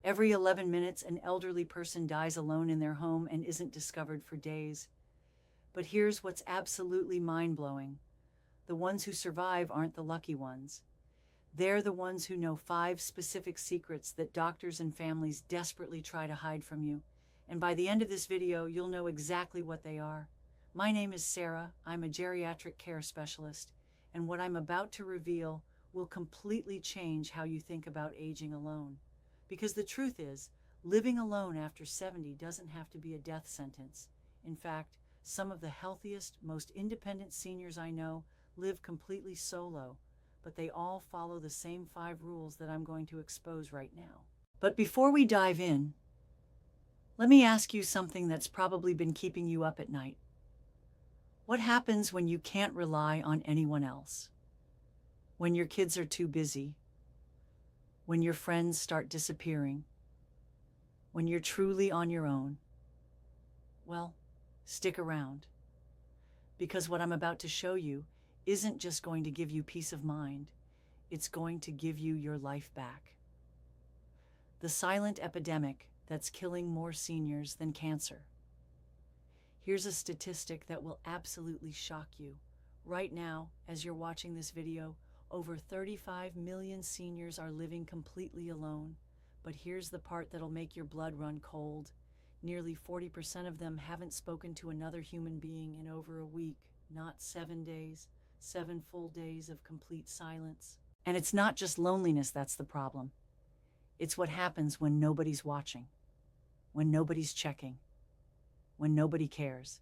Every 11 minutes, an elderly person dies alone in their home and isn't discovered for days. But here's what's absolutely mind-blowing. The ones who survive aren't the lucky ones. They're the ones who know 5 specific secrets that doctors and families desperately try to hide from you. And by the end of this video, you'll know exactly what they are. My name is Sarah. I'm a geriatric care specialist, and what I'm about to reveal will completely change how you think about aging alone. Because the truth is, living alone after 70 doesn't have to be a death sentence. In fact, some of the healthiest, most independent seniors I know live completely solo, but they all follow the same 5 rules that I'm going to expose right now. But before we dive in, let me ask you something that's probably been keeping you up at night. What happens when you can't rely on anyone else? When your kids are too busy? When your friends start disappearing? When you're truly on your own? Well, stick around, because what I'm about to show you isn't just going to give you peace of mind, it's going to give you your life back. The silent epidemic that's killing more seniors than cancer. Here's a statistic that will absolutely shock you. Right now, as you're watching this video, over 35 million seniors are living completely alone. But here's the part that'll make your blood run cold. Nearly 40% of them haven't spoken to another human being in over a week. Not 7 days, 7 full days of complete silence. And it's not just loneliness that's the problem. It's what happens when nobody's watching, when nobody's checking, when nobody cares.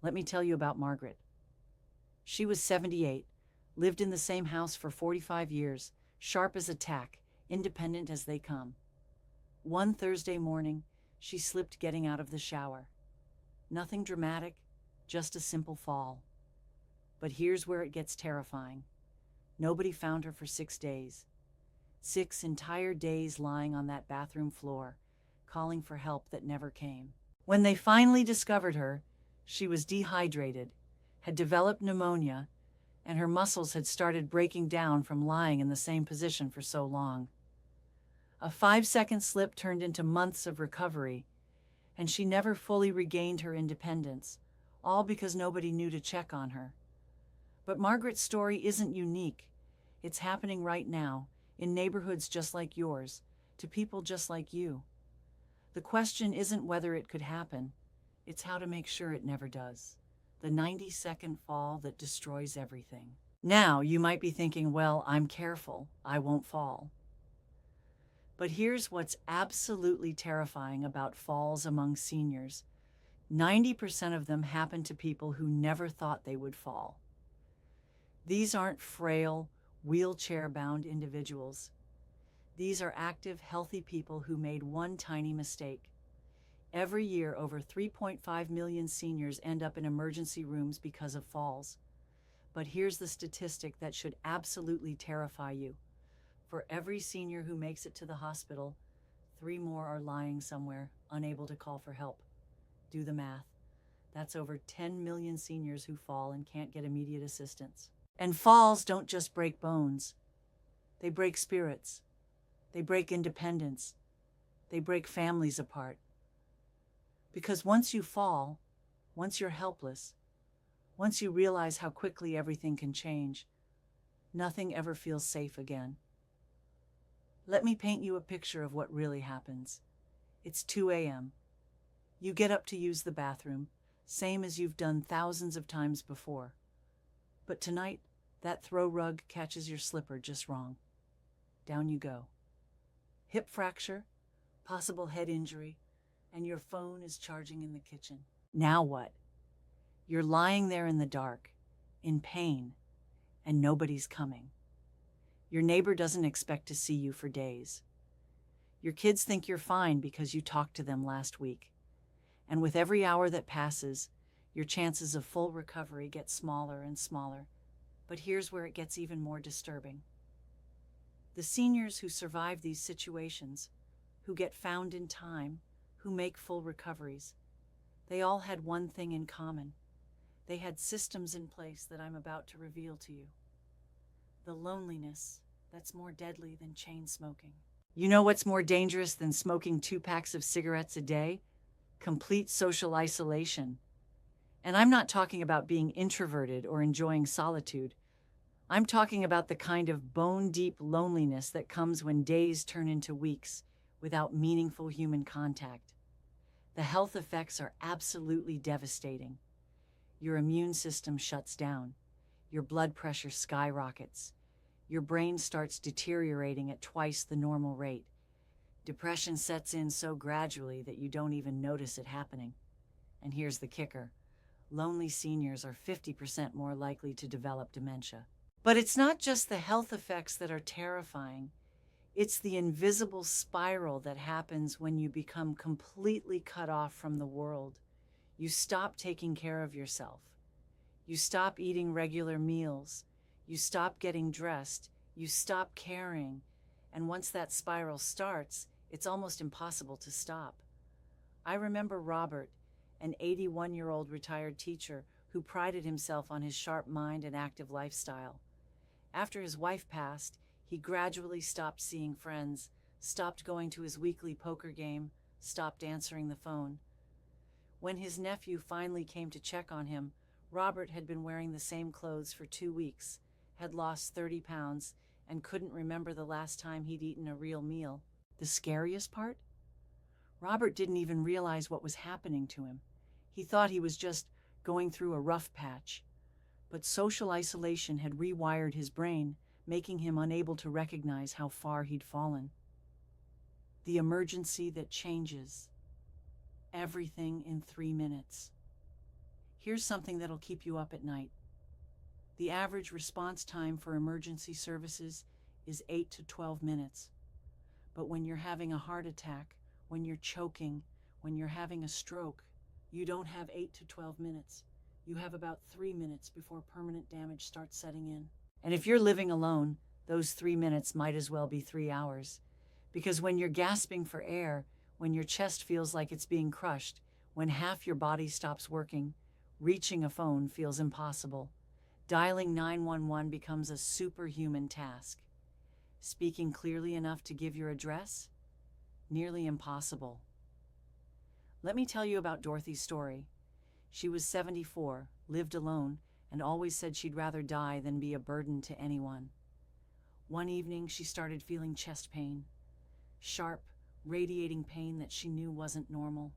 Let me tell you about Margaret. She was 78, lived in the same house for 45 years, sharp as a tack, independent as they come. One Thursday morning, she slipped getting out of the shower. Nothing dramatic, just a simple fall. But here's where it gets terrifying. Nobody found her for 6 days. 6 entire days lying on that bathroom floor, calling for help that never came. When they finally discovered her, she was dehydrated, had developed pneumonia, and her muscles had started breaking down from lying in the same position for so long. A 5-second slip turned into months of recovery, and she never fully regained her independence, all because nobody knew to check on her. But Margaret's story isn't unique. It's happening right now, in neighborhoods just like yours, to people just like you. The question isn't whether it could happen, it's how to make sure it never does. The 90-second fall that destroys everything. Now, you might be thinking, well, I'm careful, I won't fall. But here's what's absolutely terrifying about falls among seniors. 90% of them happen to people who never thought they would fall. These aren't frail, wheelchair-bound individuals. These are active, healthy people who made one tiny mistake. Every year, over 3.5 million seniors end up in emergency rooms because of falls. But here's the statistic that should absolutely terrify you. For every senior who makes it to the hospital, 3 more are lying somewhere, unable to call for help. Do the math. That's over 10 million seniors who fall and can't get immediate assistance. And falls don't just break bones. They break spirits. They break independence. They break families apart. Because once you fall, once you're helpless, once you realize how quickly everything can change, nothing ever feels safe again. Let me paint you a picture of what really happens. It's 2 a.m. You get up to use the bathroom, same as you've done thousands of times before. But tonight, that throw rug catches your slipper just wrong. Down you go. Hip fracture, possible head injury, and your phone is charging in the kitchen. Now what? You're lying there in the dark, in pain, and nobody's coming. Your neighbor doesn't expect to see you for days. Your kids think you're fine because you talked to them last week. And with every hour that passes, your chances of full recovery get smaller and smaller. But here's where it gets even more disturbing. The seniors who survive these situations, who get found in time, who make full recoveries, they all had one thing in common. They had systems in place that I'm about to reveal to you. The loneliness that's more deadly than chain smoking. You know what's more dangerous than smoking 2 packs of cigarettes a day? Complete social isolation. And I'm not talking about being introverted or enjoying solitude. I'm talking about the kind of bone-deep loneliness that comes when days turn into weeks without meaningful human contact. The health effects are absolutely devastating. Your immune system shuts down. Your blood pressure skyrockets. Your brain starts deteriorating at twice the normal rate. Depression sets in so gradually that you don't even notice it happening. And here's the kicker. Lonely seniors are 50% more likely to develop dementia. But it's not just the health effects that are terrifying. It's the invisible spiral that happens when you become completely cut off from the world. You stop taking care of yourself. You stop eating regular meals. You stop getting dressed. You stop caring. And once that spiral starts, it's almost impossible to stop. I remember Robert, an 81-year-old retired teacher who prided himself on his sharp mind and active lifestyle. After his wife passed, he gradually stopped seeing friends, stopped going to his weekly poker game, stopped answering the phone. When his nephew finally came to check on him, Robert had been wearing the same clothes for 2 weeks, had lost 30 pounds, and couldn't remember the last time he'd eaten a real meal. The scariest part? Robert didn't even realize what was happening to him. He thought he was just going through a rough patch. But social isolation had rewired his brain, making him unable to recognize how far he'd fallen. The emergency that changes everything in 3 minutes. Here's something that'll keep you up at night. The average response time for emergency services is 8 to 12 minutes. But when you're having a heart attack, when you're choking, when you're having a stroke, you don't have 8 to 12 minutes. You have about 3 minutes before permanent damage starts setting in. And if you're living alone, those 3 minutes might as well be 3 hours. Because when you're gasping for air, when your chest feels like it's being crushed, when half your body stops working, reaching a phone feels impossible. Dialing 911 becomes a superhuman task. Speaking clearly enough to give your address? Nearly impossible. Let me tell you about Dorothy's story. She was 74, lived alone, and always said she'd rather die than be a burden to anyone. One evening, she started feeling chest pain. Sharp, radiating pain that she knew wasn't normal.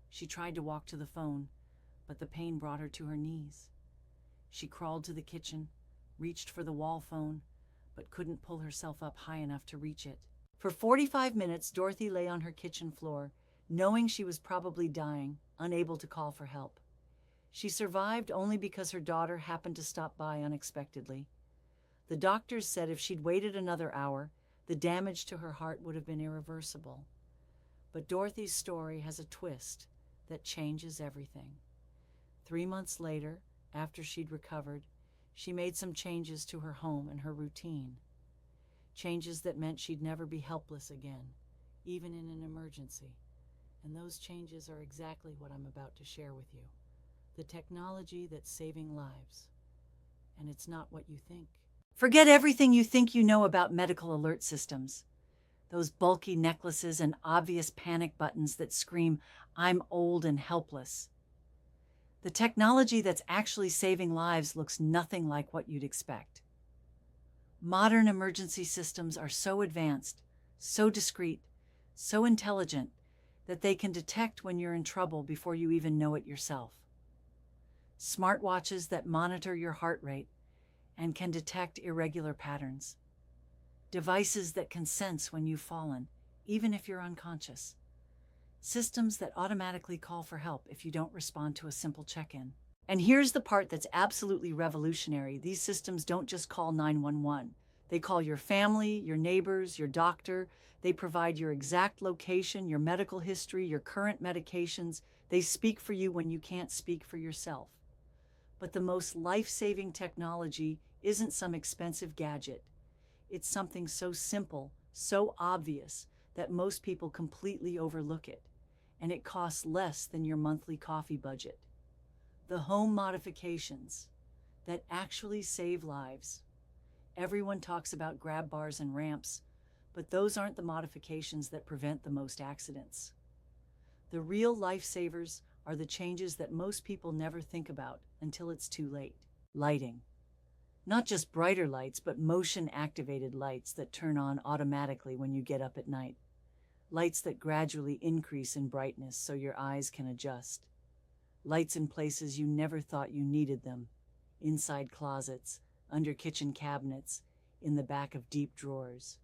She tried to walk to the phone, but the pain brought her to her knees. She crawled to the kitchen, reached for the wall phone, but couldn't pull herself up high enough to reach it. For 45 minutes, Dorothy lay on her kitchen floor, knowing she was probably dying, unable to call for help. She survived only because her daughter happened to stop by unexpectedly. The doctors said if she'd waited another hour, the damage to her heart would have been irreversible. But Dorothy's story has a twist that changes everything. 3 months later, after she'd recovered, she made some changes to her home and her routine. Changes that meant she'd never be helpless again, even in an emergency. And those changes are exactly what I'm about to share with you. The technology that's saving lives. And it's not what you think. Forget everything you think you know about medical alert systems. Those bulky necklaces and obvious panic buttons that scream, "I'm old and helpless." The technology that's actually saving lives looks nothing like what you'd expect. Modern emergency systems are so advanced, so discreet, so intelligent that they can detect when you're in trouble before you even know it yourself. Smartwatches that monitor your heart rate and can detect irregular patterns. Devices that can sense when you've fallen, even if you're unconscious. Systems that automatically call for help if you don't respond to a simple check-in. And here's the part that's absolutely revolutionary. These systems don't just call 911. They call your family, your neighbors, your doctor. They provide your exact location, your medical history, your current medications. They speak for you when you can't speak for yourself. But the most life-saving technology isn't some expensive gadget. It's something so simple, so obvious, that most people completely overlook it. And it costs less than your monthly coffee budget. The home modifications that actually save lives. Everyone talks about grab bars and ramps, But those aren't the modifications that prevent the most accidents. The real lifesavers are the changes that most people never think about until it's too late. Lighting. Not just brighter lights, but motion-activated lights that turn on automatically when you get up at night. Lights that gradually increase in brightness so your eyes can adjust. Lights in places you never thought you needed them. Inside closets, under kitchen cabinets, in the back of deep drawers.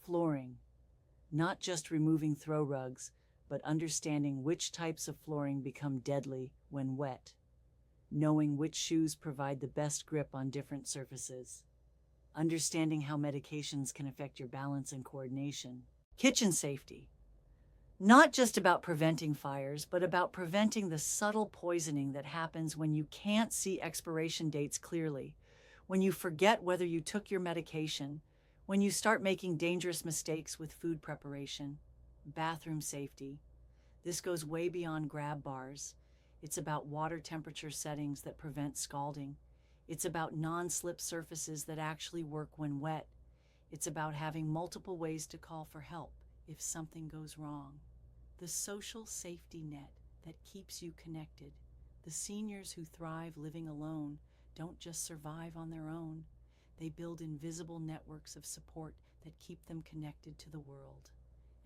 Flooring. Not just removing throw rugs, but understanding which types of flooring become deadly when wet. Knowing which shoes provide the best grip on different surfaces. Understanding how medications can affect your balance and coordination. Kitchen safety. Not just about preventing fires, but about preventing the subtle poisoning that happens when you can't see expiration dates clearly, when you forget whether you took your medication, when you start making dangerous mistakes with food preparation. Bathroom safety. This goes way beyond grab bars. It's about water temperature settings that prevent scalding. It's about non-slip surfaces that actually work when wet. It's about having multiple ways to call for help if something goes wrong. The social safety net that keeps you connected. The seniors who thrive living alone don't just survive on their own. They build invisible networks of support that keep them connected to the world.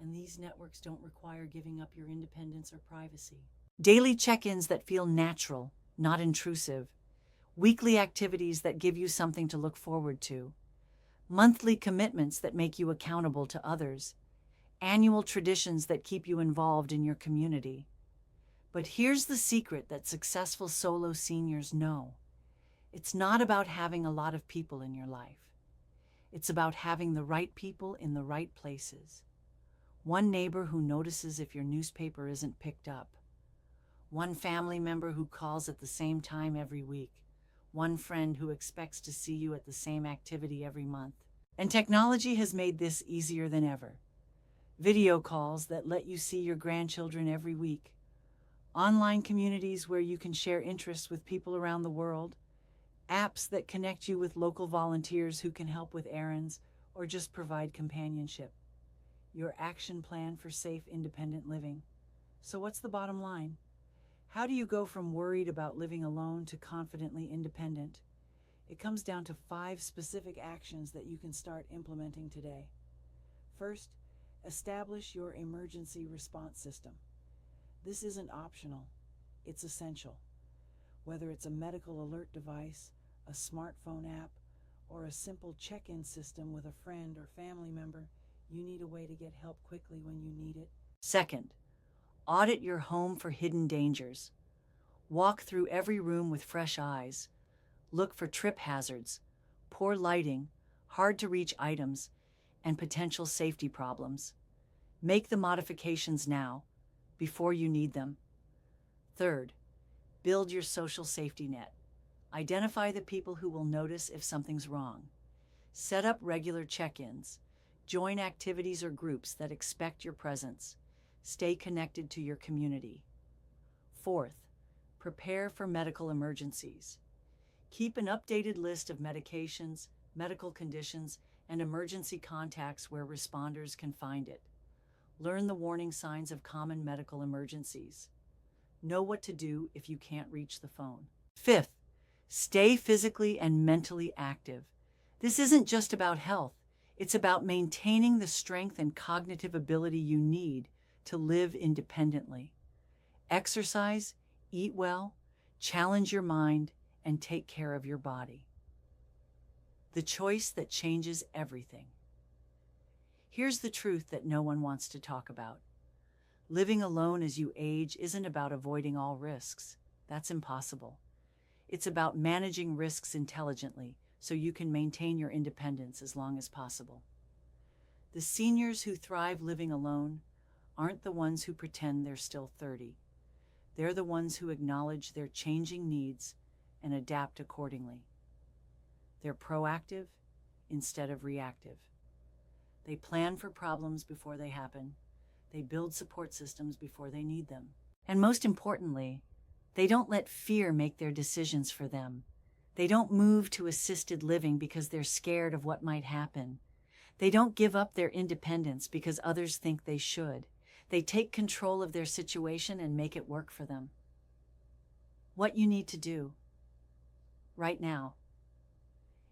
And these networks don't require giving up your independence or privacy. Daily check-ins that feel natural, not intrusive. Weekly activities that give you something to look forward to. Monthly commitments that make you accountable to others. Annual traditions that keep you involved in your community. But here's the secret that successful solo seniors know. It's not about having a lot of people in your life. It's about having the right people in the right places. One neighbor who notices if your newspaper isn't picked up. One family member who calls at the same time every week. One friend who expects to see you at the same activity every month. And technology has made this easier than ever. Video calls that let you see your grandchildren every week. Online communities where you can share interests with people around the world. Apps that connect you with local volunteers who can help with errands or just provide companionship. Your action plan for safe, independent living. So what's the bottom line? How do you go from worried about living alone to confidently independent? It comes down to 5 specific actions that you can start implementing today. First, establish your emergency response system. This isn't optional, it's essential. Whether it's a medical alert device, a smartphone app, or a simple check-in system with a friend or family member, you need a way to get help quickly when you need it. Second, audit your home for hidden dangers. Walk through every room with fresh eyes. Look for trip hazards, poor lighting, hard-to-reach items, and potential safety problems. Make the modifications now, before you need them. Third, build your social safety net. Identify the people who will notice if something's wrong. Set up regular check-ins. Join activities or groups that expect your presence. Stay connected to your community. Fourth, prepare for medical emergencies. Keep an updated list of medications, medical conditions, and emergency contacts where responders can find it. Learn the warning signs of common medical emergencies. Know what to do if you can't reach the phone. Fifth, stay physically and mentally active. This isn't just about health. It's about maintaining the strength and cognitive ability you need to live independently. Exercise, eat well, challenge your mind, and take care of your body. The choice that changes everything. Here's the truth that no one wants to talk about. Living alone as you age isn't about avoiding all risks. That's impossible. It's about managing risks intelligently so you can maintain your independence as long as possible. The seniors who thrive living alone aren't the ones who pretend they're still 30. They're the ones who acknowledge their changing needs and adapt accordingly. They're proactive instead of reactive. They plan for problems before they happen. They build support systems before they need them. And most importantly, they don't let fear make their decisions for them. They don't move to assisted living because they're scared of what might happen. They don't give up their independence because others think they should. They take control of their situation and make it work for them. What you need to do right now.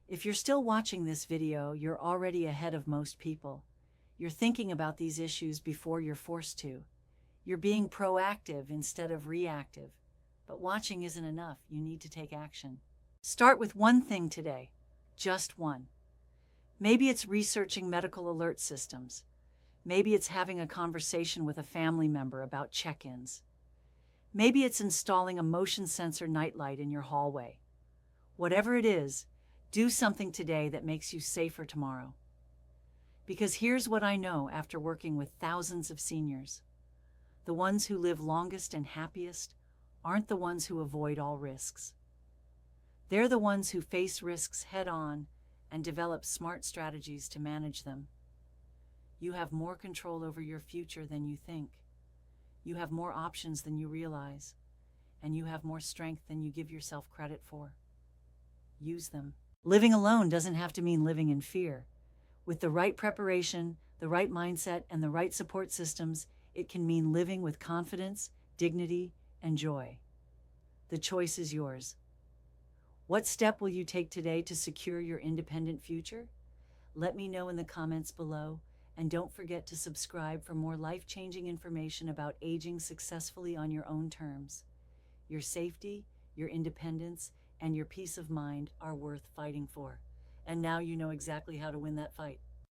If you're still watching this video, you're already ahead of most people. You're thinking about these issues before you're forced to. You're being proactive instead of reactive. But watching isn't enough. You need to take action. Start with one thing today. Just one. Maybe it's researching medical alert systems. Maybe it's having a conversation with a family member about check-ins. Maybe it's installing a motion sensor nightlight in your hallway. Whatever it is, do something today that makes you safer tomorrow. Because here's what I know after working with thousands of seniors. The ones who live longest and happiest aren't the ones who avoid all risks. They're the ones who face risks head-on and develop smart strategies to manage them. You have more control over your future than you think. You have more options than you realize, and you have more strength than you give yourself credit for. Use them. Living alone doesn't have to mean living in fear. With the right preparation, the right mindset, and the right support systems, it can mean living with confidence, dignity, and joy. The choice is yours. What step will you take today to secure your independent future? Let me know in the comments below, and don't forget to subscribe for more life-changing information about aging successfully on your own terms. Your safety, your independence, and your peace of mind are worth fighting for. And now you know exactly how to win that fight.